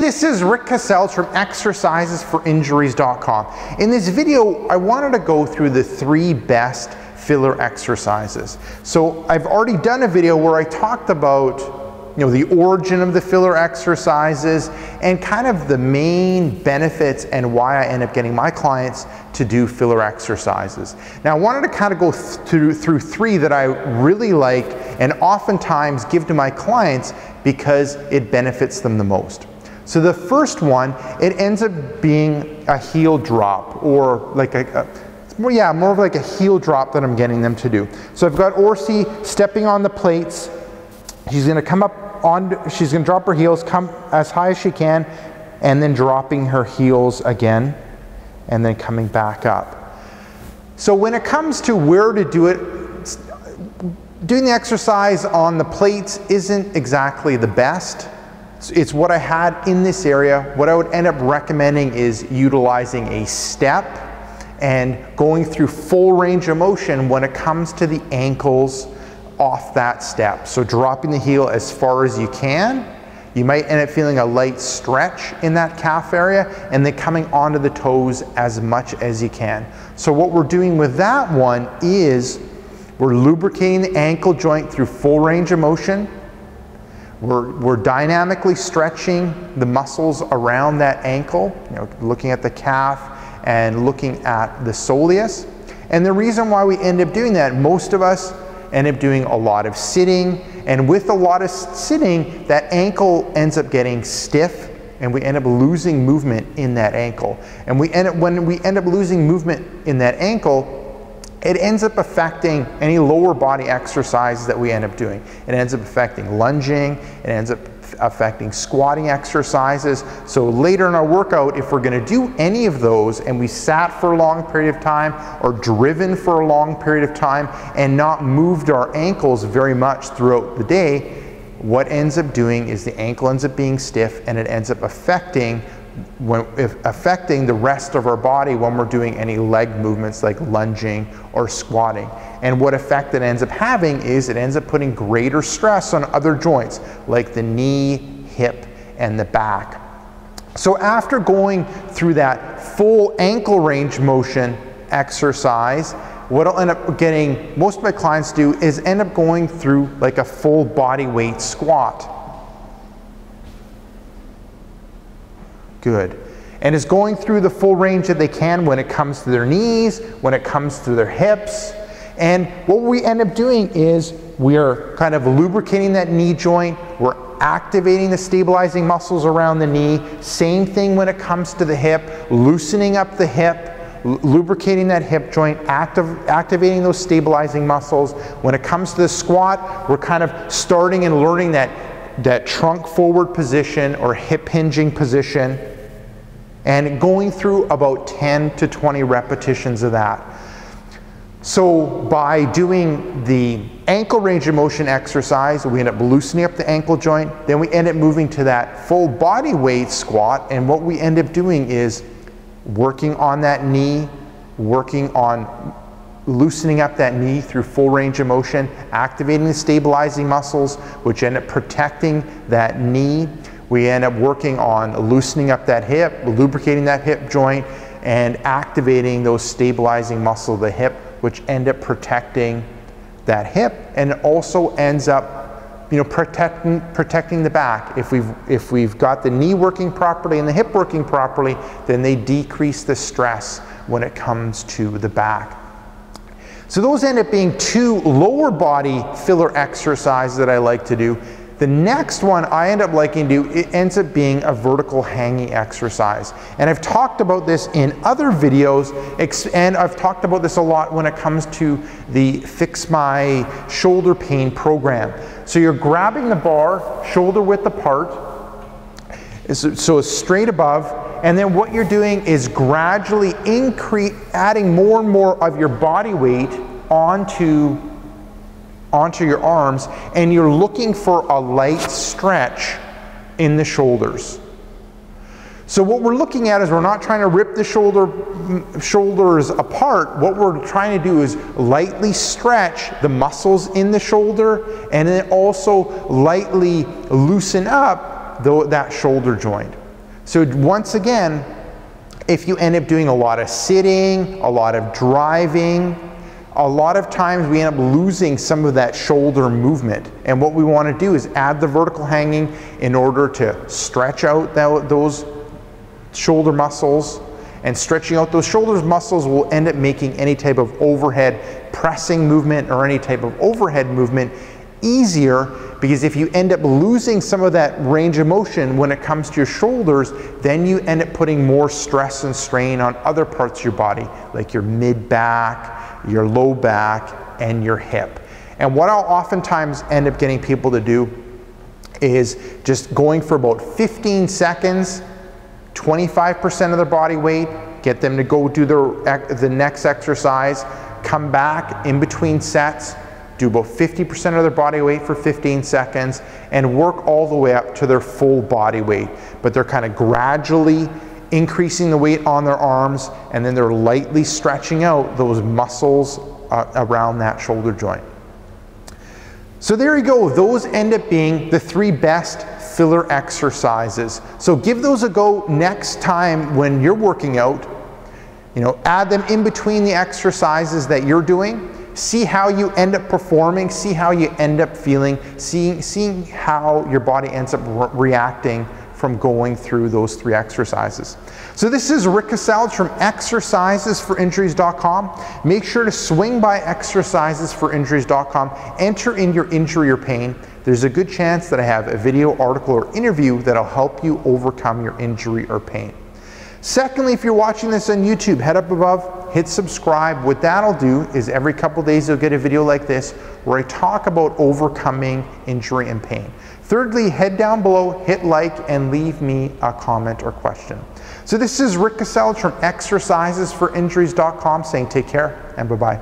this is Rick Kaselj from exercisesforinjuries.com. In this video, I wanted to go through the 3 best filler exercises. So I've already done a video where I talked about the origin of the filler exercises and kind of the main benefits and why I end up getting my clients to do filler exercises. Now I wanted to kind of go through 3 that I really like and oftentimes give to my clients because it benefits them the most. So the first one, it ends up being a heel drop, or like more of like a heel drop that I'm getting them to do. So I've got Orsi stepping on the plates. She's gonna come up she's gonna drop her heels, come as high as she can, and then dropping her heels again, and then coming back up. So when it comes to where to do it, doing the exercise on the plates isn't exactly the best. It's what I had in this area. What I would end up recommending is utilizing a step and going through full range of motion when it comes to the ankles off that step. So dropping the heel as far as you can. You might end up feeling a light stretch in that calf area, and then coming onto the toes as much as you can. So what we're doing with that one is we're lubricating the ankle joint through full range of motion. We're dynamically stretching the muscles around that ankle, looking at the calf and looking at the soleus. And the reason why we end up doing that, most of us end up doing a lot of sitting, and with a lot of sitting, that ankle ends up getting stiff, and we end up losing movement in that ankle. And when we end up losing movement in that ankle, it ends up affecting any lower body exercises that we end up doing. It ends up affecting lunging, it ends up affecting squatting exercises. So later in our workout, if we're gonna do any of those and we sat for a long period of time or driven for a long period of time and not moved our ankles very much throughout the day, what ends up doing is the ankle ends up being stiff, and it ends up affecting the rest of our body when we're doing any leg movements like lunging or squatting. And what effect it ends up having is it ends up putting greater stress on other joints like the knee, hip, and the back. So after going through that full ankle range motion exercise, what I'll end up getting most of my clients do is end up going through like a full body weight squat. Good. And is going through the full range that they can when it comes to their knees, when it comes to their hips. And what we end up doing is we are kind of lubricating that knee joint. We're activating the stabilizing muscles around the knee. Same thing when it comes to the hip, loosening up the hip, lubricating that hip joint, activating those stabilizing muscles. When it comes to the squat, we're kind of starting and learning that trunk forward position or hip hinging position, and going through about 10 to 20 repetitions of that. So by doing the ankle range of motion exercise, we end up loosening up the ankle joint, then we end up moving to that full body weight squat, and what we end up doing is working on that knee, working on loosening up that knee through full range of motion, activating the stabilizing muscles, which end up protecting that knee. We end up working on loosening up that hip, lubricating that hip joint, and activating those stabilizing muscles of the hip, which end up protecting that hip, and it also ends up protecting the back. If we've got the knee working properly and the hip working properly, then they decrease the stress when it comes to the back. So those end up being 2 lower body filler exercises that I like to do. The next one I end up liking to do, it ends up being a vertical hanging exercise. And I've talked about this in other videos, and I've talked about this a lot when it comes to the Fix My Shoulder Pain program. So you're grabbing the bar, shoulder width apart, so it's straight above, and then what you're doing is gradually adding more and more of your body weight onto your arms, and you're looking for a light stretch in the shoulders. So what we're looking at is we're not trying to rip the shoulders apart. What we're trying to do is lightly stretch the muscles in the shoulder and then also lightly loosen up that shoulder joint. So once again, if you end up doing a lot of sitting, a lot of driving, a lot of times we end up losing some of that shoulder movement. And what we want to do is add the vertical hanging in order to stretch out those shoulder muscles. And stretching out those shoulder muscles will end up making any type of overhead pressing movement or any type of overhead movement easier, because if you end up losing some of that range of motion when it comes to your shoulders, then you end up putting more stress and strain on other parts of your body, like your mid back, your low back, and your hip. And what I'll oftentimes end up getting people to do is just going for about 15 seconds, 25% of their body weight, get them to go do the next exercise, come back in between sets, do about 50% of their body weight for 15 seconds, and work all the way up to their full body weight. But they're kind of gradually increasing the weight on their arms, and then they're lightly stretching out those muscles around that shoulder joint. So there you go. Those end up being the 3 best filler exercises. So give those a go next time when you're working out. You know, add them in between the exercises that you're doing. See how you end up performing, see how you end up feeling, seeing how your body ends up reacting from going through those 3 exercises. So this is Rick Kaselj from exercisesforinjuries.com. Make sure to swing by exercisesforinjuries.com, enter in your injury or pain. There's a good chance that I have a video, article, or interview that'll help you overcome your injury or pain. Secondly, if you're watching this on YouTube, head up above, hit subscribe. What that'll do is every couple days you'll get a video like this where I talk about overcoming injury and pain. Thirdly, head down below, hit like, and leave me a comment or question. So this is Rick Kaselj from exercisesforinjuries.com saying take care and bye-bye.